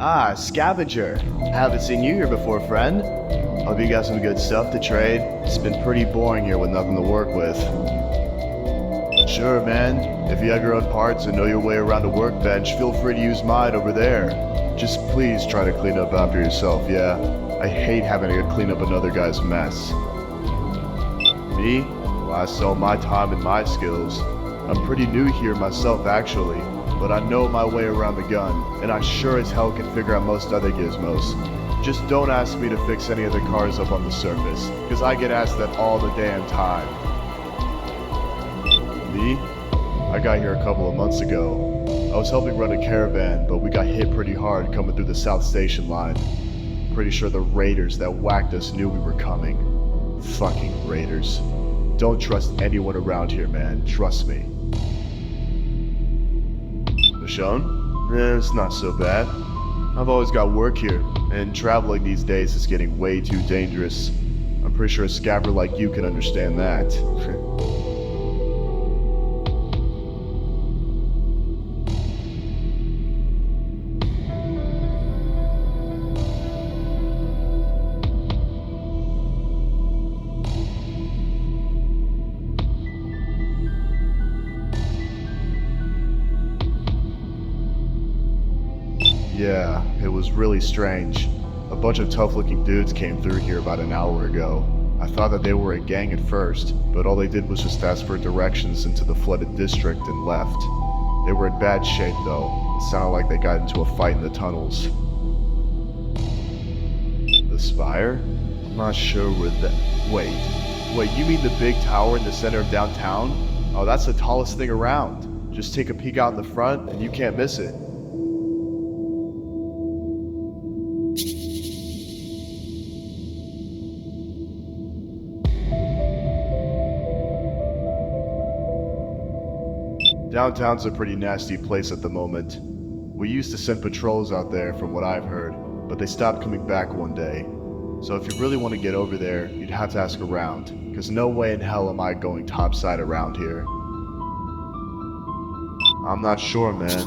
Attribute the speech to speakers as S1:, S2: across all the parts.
S1: Ah, Scavenger. Haven't seen you here before, friend. Hope you got some good stuff to trade. It's been pretty boring here with nothing to work with. Sure, man. If you have your own parts and know your way around a workbench, feel free to use mine over there. Just please try to clean up after yourself, yeah? I hate having to clean up another guy's mess. Me? Well, I sell my time and my skills. I'm pretty new here myself, actually, but I know my way around the gun, and I sure as hell can figure out most other gizmos. Just don't ask me to fix any of the cars up on the surface, because I get asked that all the damn time. Me? I got here a couple of months ago. I was helping run a caravan, but we got hit pretty hard coming through the South Station line. Pretty sure the raiders that whacked us knew we were coming. Fucking raiders. Don't trust anyone around here, man. Trust me. Michonne? It's not so bad. I've always got work here, and traveling these days is getting way too dangerous. I'm pretty sure a scabber like you can understand that. Yeah, it was really strange. A bunch of tough-looking dudes came through here about an hour ago. I thought that they were a gang at first, but all they did was just ask for directions into the flooded district and left. They were in bad shape though. It sounded like they got into a fight in the tunnels. The spire? I'm not sure where that... Wait, you mean the big tower in the center of downtown? Oh, that's the tallest thing around. Just take a peek out in the front and you can't miss it. Downtown's a pretty nasty place at the moment. We used to send patrols out there from what I've heard, but they stopped coming back one day. So if you really want to get over there, you'd have to ask around, because no way in hell am I going topside around here. I'm not sure, man.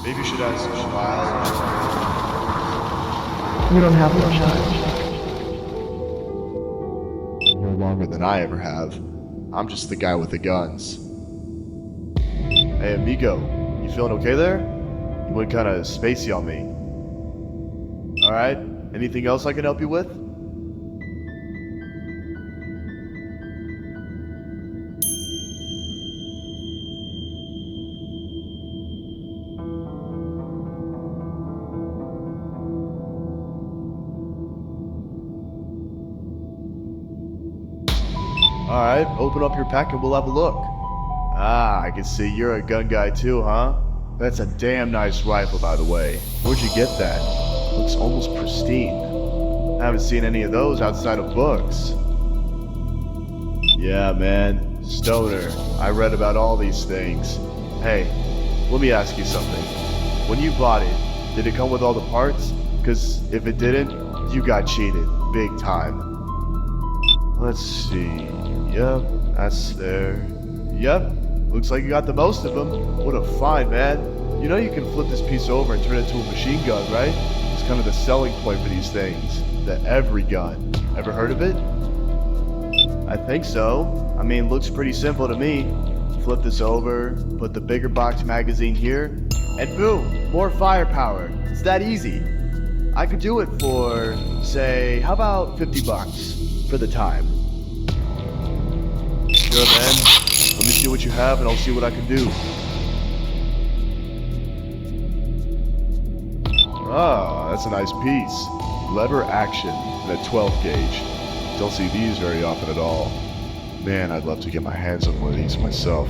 S1: Maybe you should ask some spies.
S2: We don't have no shot.
S1: No longer than I ever have. I'm just the guy with the guns. Hey, amigo, you feeling okay there? You went kinda spacey on me. Alright, anything else I can help you with? Alright, open up your pack and we'll have a look. Ah, I can see you're a gun guy too, huh? That's a damn nice rifle, by the way. Where'd you get that? Looks almost pristine. I haven't seen any of those outside of books. Yeah, man. Stoner. I read about all these things. Hey, let me ask you something. When you bought it, did it come with all the parts? Because if it didn't, you got cheated. Big time. Let's see. Yep, that's there. Yep. Looks like you got the most of them. What a find, man. You know you can flip this piece over and turn it into a machine gun, right? It's kind of the selling point for these things. The every gun. Ever heard of it? I think so. I mean, looks pretty simple to me. Flip this over, put the bigger box magazine here, and boom, more firepower. It's that easy. I could do it for, say, how about 50 bucks for the time? Sure, man. Let me see what you have and I'll see what I can do. Ah, that's a nice piece. Lever action and a 12 gauge. Don't see these very often at all. Man, I'd love to get my hands on one of these myself.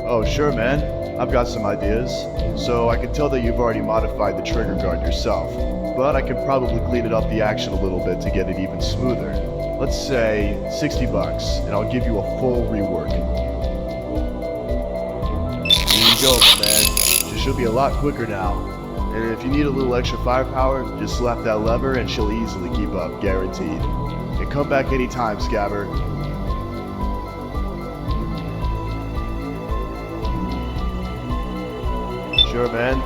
S1: Oh, sure, man. I've got some ideas. So I can tell that you've already modified the trigger guard yourself, but I can probably clean it up the action a little bit to get it even smoother. Let's say 60 bucks, and I'll give you a full rework. Here you go, my man. She should be a lot quicker now. And if you need a little extra firepower, just slap that lever and she'll easily keep up, guaranteed. And come back anytime, Scabber. Sure, man.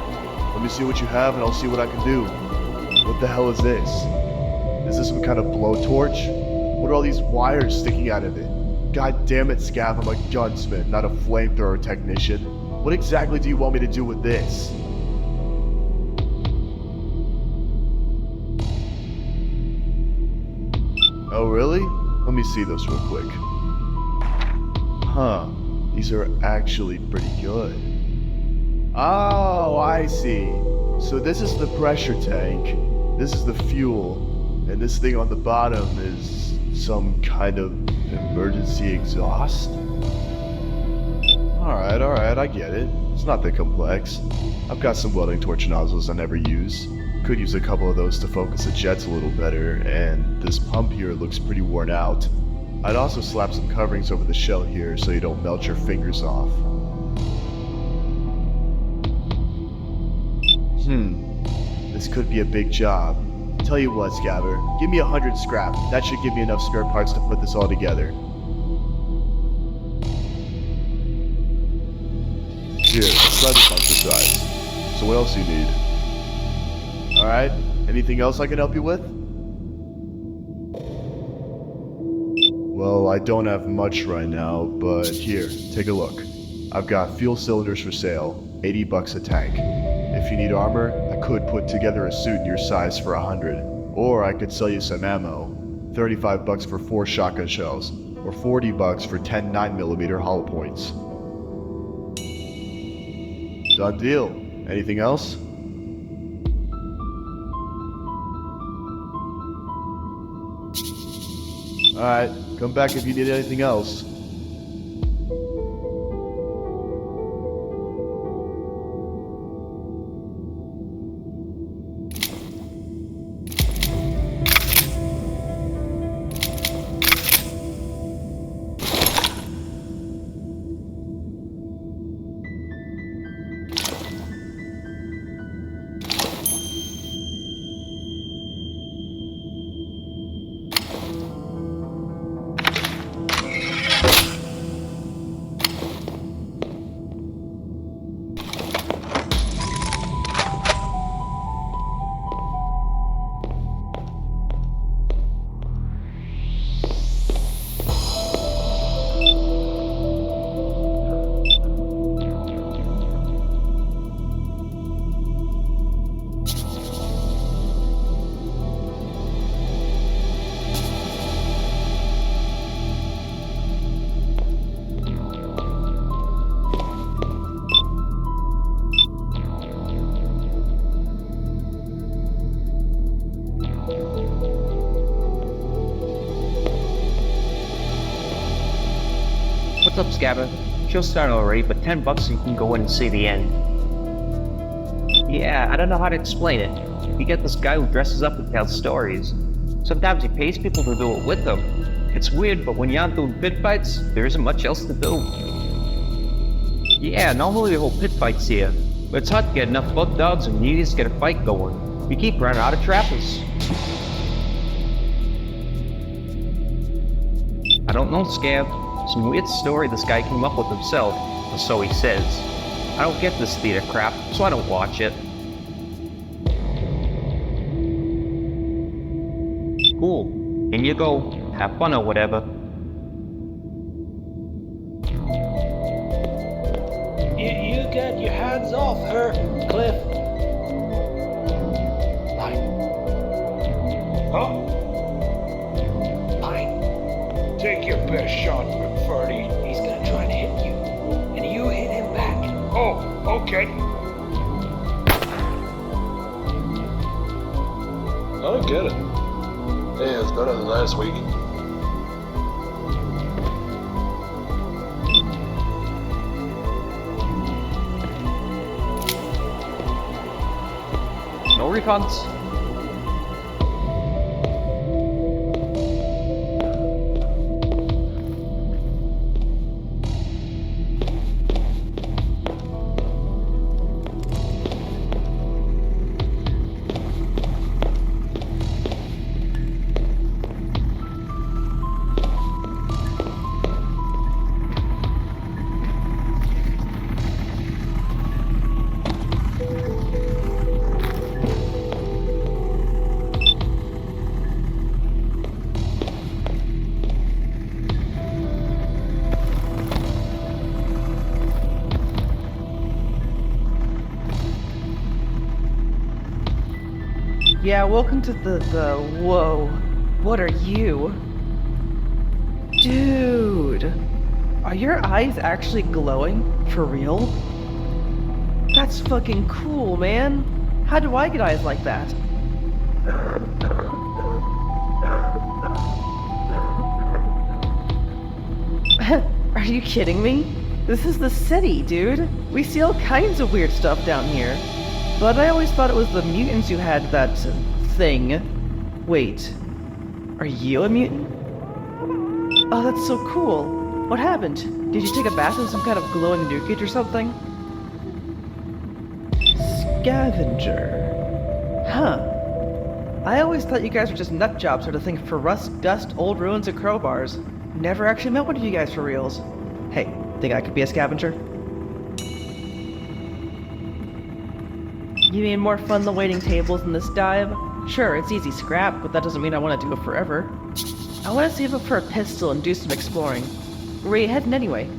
S1: Let me see what you have and I'll see what I can do. What the hell is this? Is this some kind of blowtorch? What are all these wires sticking out of it? God damn it, Scav, I'm a gunsmith, not a flamethrower technician. What exactly do you want me to do with this? Oh, really? Let me see this real quick. Huh. These are actually pretty good. Oh, I see. So this is the pressure tank, this is the fuel, and this thing on the bottom is some kind of emergency exhaust? Alright, I get it. It's not that complex. I've got some welding torch nozzles I never use. Could use a couple of those to focus the jets a little better, and this pump here looks pretty worn out. I'd also slap some coverings over the shell here so you don't melt your fingers off. This could be a big job. Tell you what, Scabber, give me 100 scrap. That should give me enough spare parts to put this all together. Here, try the pump size. So what else do you need? Alright, anything else I can help you with? Well, I don't have much right now, but here, take a look. I've got fuel cylinders for sale, 80 bucks a tank. If you need armor, I could put together a suit in your size for 100. Or I could sell you some ammo, 35 bucks for 4 shotgun shells, or 40 bucks for 10 9mm hollow points. Done deal. Anything else? Alright, come back if you need anything else.
S2: What's up, Scabber? Show's starting already, but 10 bucks so you can go in and see the end. Yeah, I don't know how to explain it. You get this guy who dresses up and tells stories. Sometimes he pays people to do it with him. It's weird, but when you aren't doing pit fights, there isn't much else to do. Yeah, normally we hold pit fights here, but it's hard to get enough buck dogs and needies to get a fight going. We keep running out of trappers. I don't know, Scab. Some weird story this guy came up with himself, or so he says. I don't get this theater crap, so I don't watch it. Cool. In you go. Have fun or whatever.
S3: You get your hands off her, Cliff. Fine. Huh? Fine. Take your best shot, McFerdy. He's gonna try and hit you. And you hit him back. Oh, okay.
S4: I don't get it. Yeah, it's better than last week.
S2: No refunds?
S5: Yeah, welcome to whoa. What are you? Dude! Are your eyes actually glowing? For real? That's fucking cool, man. How do I get eyes like that? Are you kidding me? This is the city, dude. We see all kinds of weird stuff down here. But I always thought it was the mutants who had that thing. Wait, are you a mutant? Oh, that's so cool. What happened? Did you take a bath in some kind of glowing nugget or something? Scavenger. Huh. I always thought you guys were just nut jobs sort of thing for rust, dust, old ruins, and crowbars. Never actually met one of you guys for reals. Hey, think I could be a scavenger? You mean more fun than waiting tables in this dive? Sure, it's easy scrap, but that doesn't mean I want to do it forever. I want to save up for a pistol and do some exploring. Where are you heading anyway?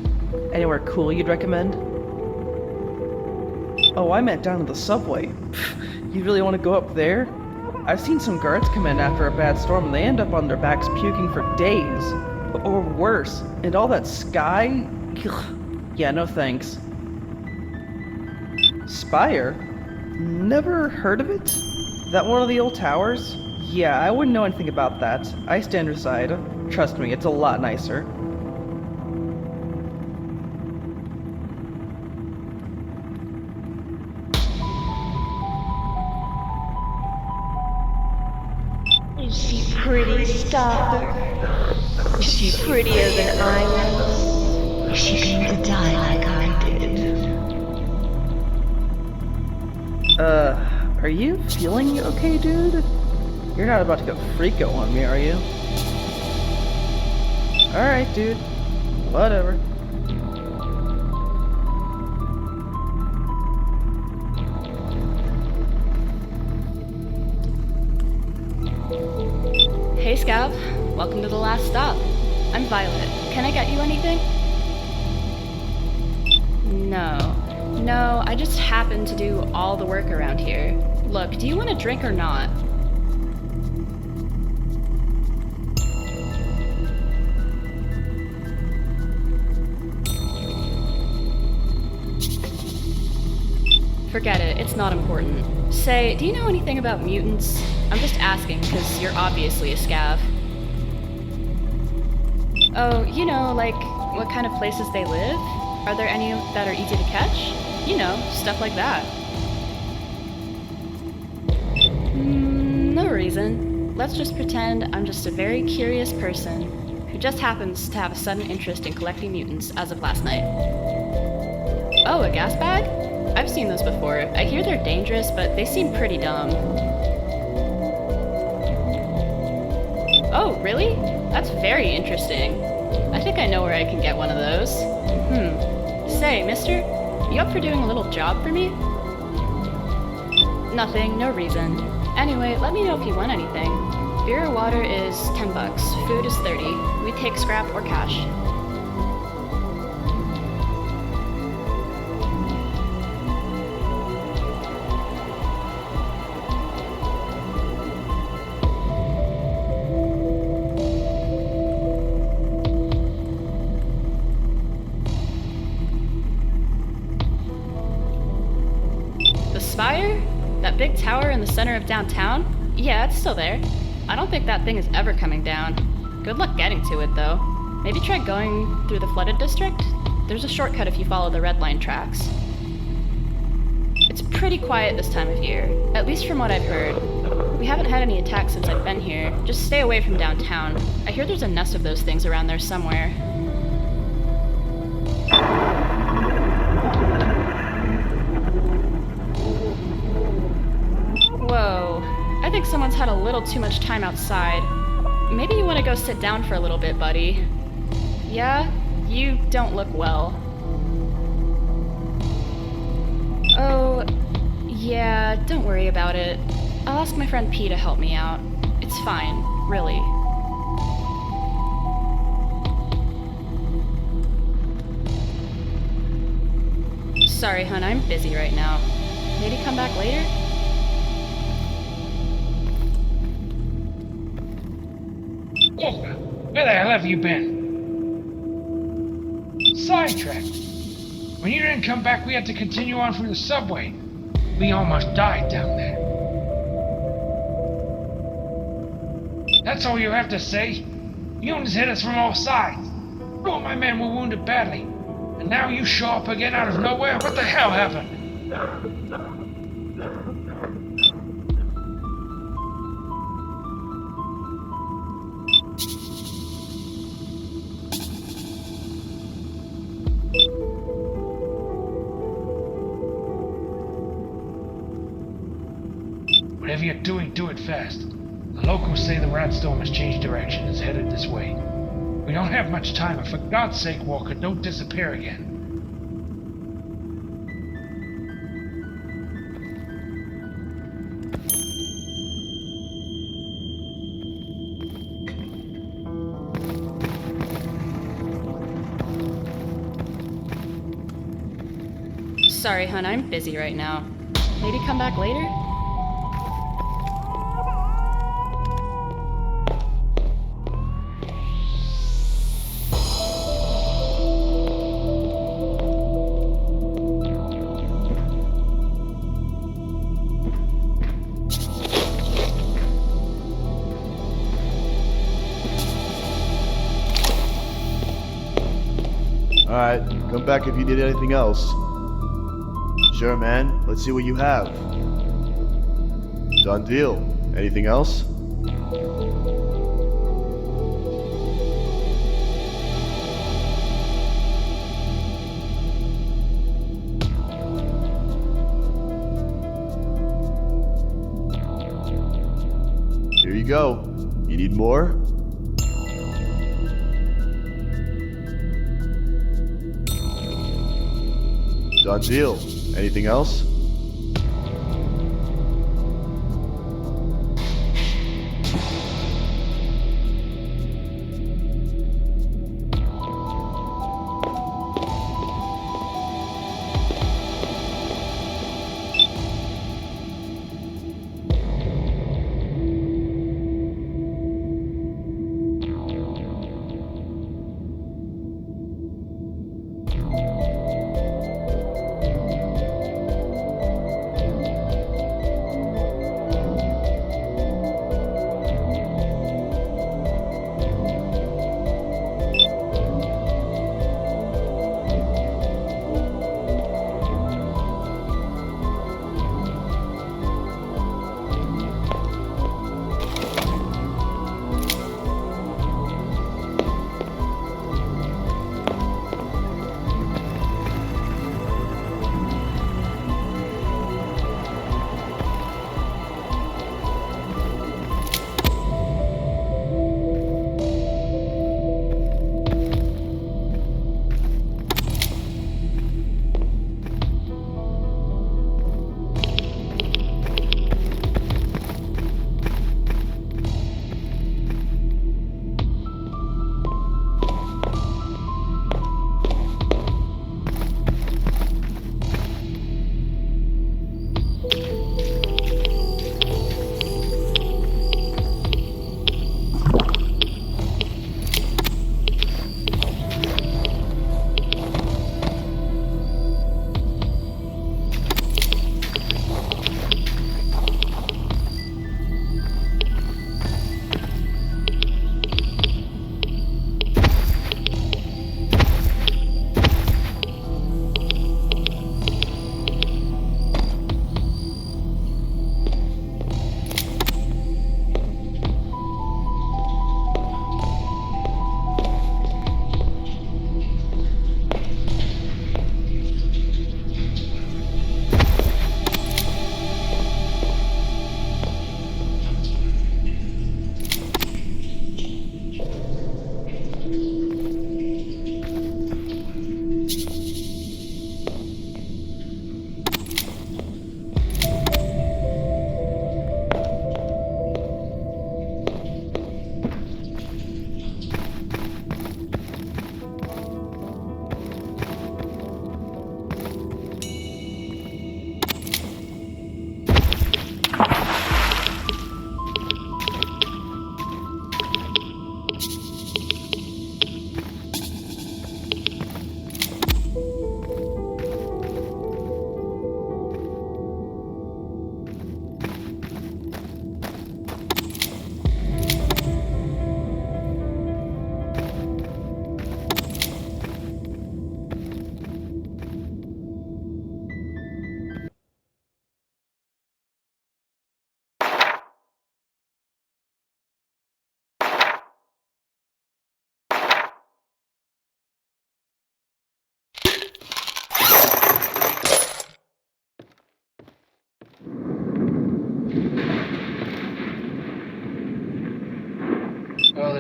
S5: Anywhere cool you'd recommend? Oh, I meant down to the subway. You really want to go up there? I've seen some guards come in after a bad storm and they end up on their backs puking for days. Or worse. And all that sky? Yeah, no thanks. Spire? Never heard of it? That one of the old towers? Yeah, I wouldn't know anything about that. I stand aside. Trust me, it's a lot nicer.
S6: Is she pretty, Star? Is she prettier than I was? Is she going to die like I did?
S5: Are you feeling okay, dude? You're not about to go freako on me, are you? Alright, dude. Whatever.
S7: Hey Scav, welcome to the last stop. I'm Violet. Can I get you anything? No, I just happen to do all the work around here. Look, do you want a drink or not? Forget it, it's not important. Say, do you know anything about mutants? I'm just asking, because you're obviously a scav. Oh, you know, like, what kind of places they live? Are there any that are easy to catch? You know, stuff like that. No reason. Let's just pretend I'm just a very curious person who just happens to have a sudden interest in collecting mutants as of last night. Oh, a gas bag? I've seen those before. I hear they're dangerous, but they seem pretty dumb. Oh, really? That's very interesting. I think I know where I can get one of those. Say, mister, you up for doing a little job for me? Nothing, no reason. Anyway, let me know if you want anything. Beer or water is $10. Food is $30. We take scrap or cash. Spire? That big tower in the center of downtown? Yeah, it's still there. I don't think that thing is ever coming down. Good luck getting to it, though. Maybe try going through the flooded district? There's a shortcut if you follow the red line tracks. It's pretty quiet this time of year, at least from what I've heard. We haven't had any attacks since I've been here. Just stay away from downtown. I hear there's a nest of those things around there somewhere. Whoa, I think someone's had a little too much time outside. Maybe you want to go sit down for a little bit, buddy. Yeah? You don't look well. Oh, yeah, don't worry about it. I'll ask my friend P to help me out. It's fine, really. Sorry, hun, I'm busy right now. Maybe come back later?
S3: Walker, where the hell have you been? Sidetracked. When you didn't come back, we had to continue on through the subway. We almost died down there. That's all you have to say? Humans hit us from all sides. Two of my men were wounded badly. And now you show up again out of nowhere? What the hell happened? Whatever you're doing, do it fast. The locals say the rat storm has changed direction and is headed this way. We don't have much time, and for God's sake, Walker, don't disappear again.
S7: Sorry, hun, I'm busy right now. Maybe come back later?
S1: Alright, come back if you need anything else. Sure, man. Let's see what you have. Done deal. Anything else? Here you go. You need more? Done deal. Anything else?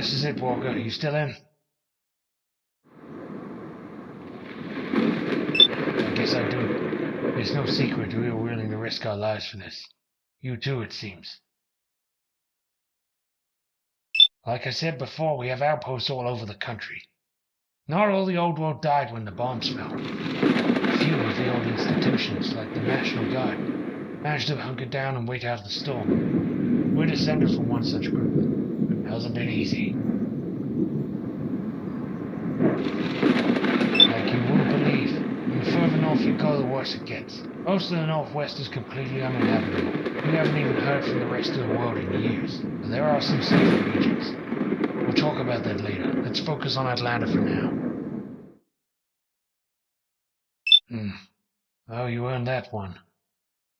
S3: this is it, Walker. You still in? I guess I do. It's no secret we were willing to risk our lives for this. You too, it seems. Like I said before, we have outposts all over the country. Not all the old world died when the bombs fell. A few of the old institutions, like the National Guard, managed to hunker down and wait out the storm. We're descended from one such group. Hasn't been easy. Like you wouldn't believe, the further north you go, the worse it gets. Most of the Northwest is completely uninhabitable. We haven't even heard from the rest of the world in years. But there are some safer regions. We'll talk about that later. Let's focus on Atlanta for now. Oh, you earned that one.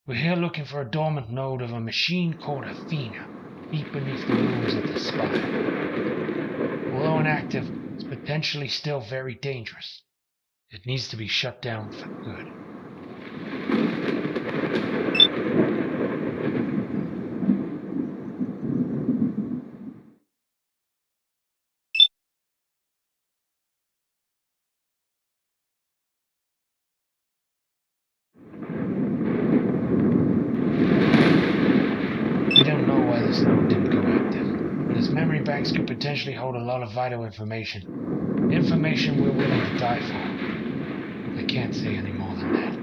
S3: We're here looking for a dormant node of a machine called Athena, deep beneath the ruins of the spire. Although inactive, it's potentially still very dangerous. It needs to be shut down for good. We don't know why this node didn't go active, but its memory banks could potentially hold a lot of vital information. Information we're willing to die for. I can't say any more than that.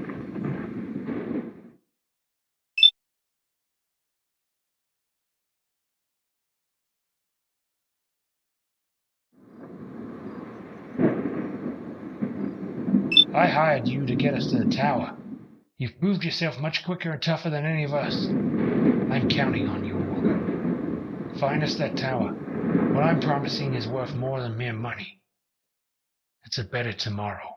S3: I hired you to get us to the tower. You've proved yourself much quicker and tougher than any of us. I'm counting on you, Walker. Find us that tower. What I'm promising is worth more than mere money. It's a better tomorrow.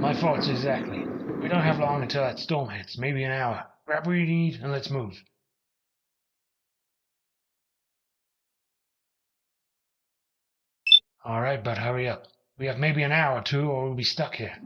S3: My thoughts exactly. We don't have long until that storm hits, maybe an hour. Grab what you need and let's move. Alright, but hurry up. We have maybe an hour or two or we'll be stuck here.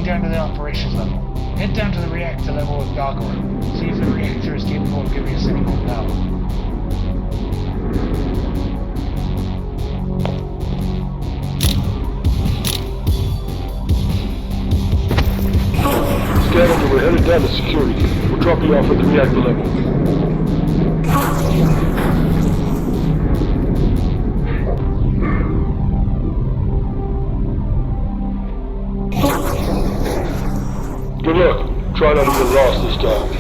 S3: down to the operations level. Head down to the reactor level with Gargoyle. See if the reactor is capable of giving us any more power.
S4: Scanning, we're headed down to security. We'll drop you off at the reactor level. Good luck. Try not to get lost this time.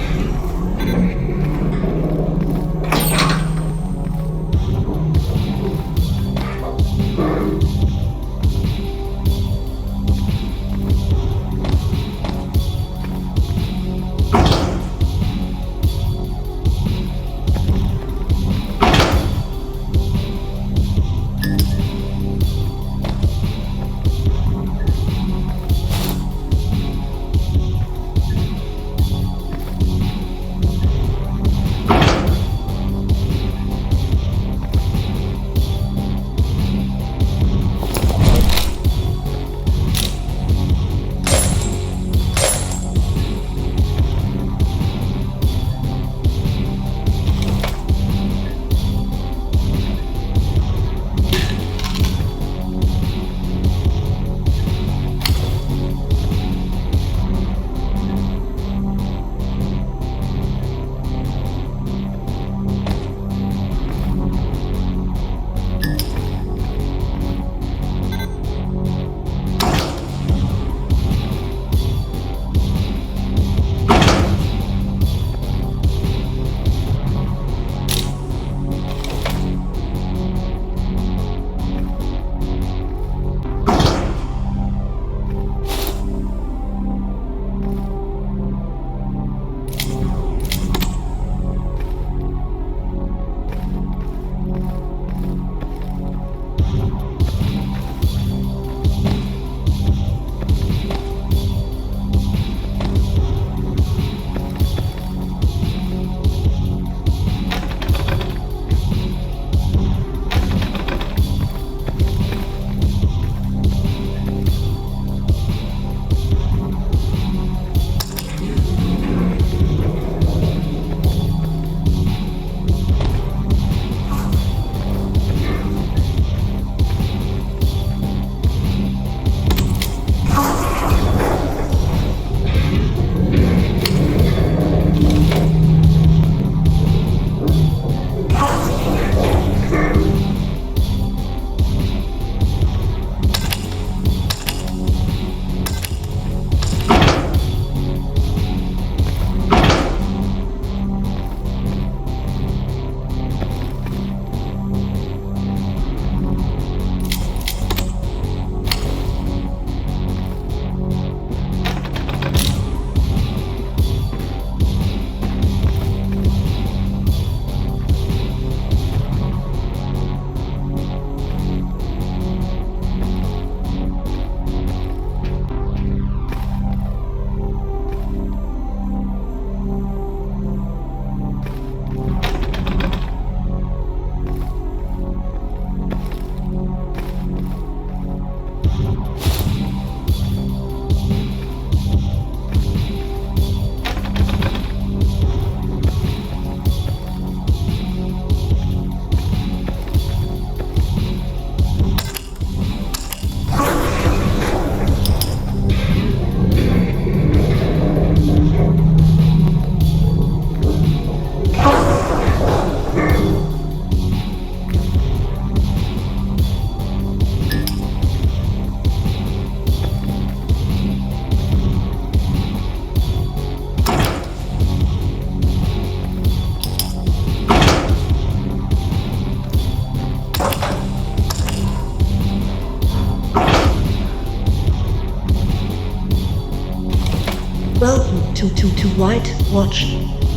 S8: to White Watch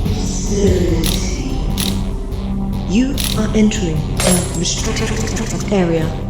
S8: facility. You are entering a restricted area.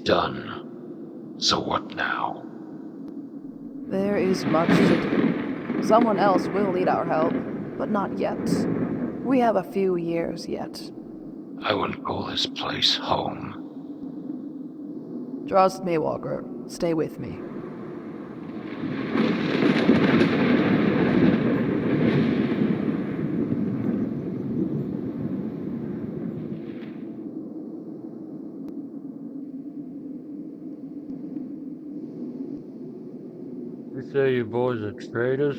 S9: done. So what now?
S10: There is much to do. Someone else will need our help, but not yet. We have a few years yet.
S9: I wouldn't call this place home.
S10: Trust me, Walker. Stay with me.
S11: You say you boys are traders?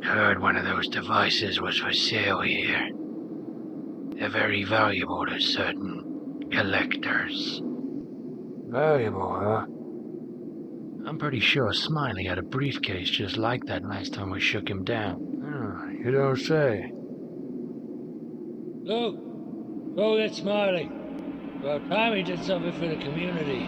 S3: Heard one of those devices was for sale here. They're very valuable to certain collectors.
S11: Valuable, huh?
S3: I'm pretty sure Smiley had a briefcase just like that last time we shook him down.
S11: Oh, you don't say.
S12: Luke! Go get Smiley. About time he did something for the community.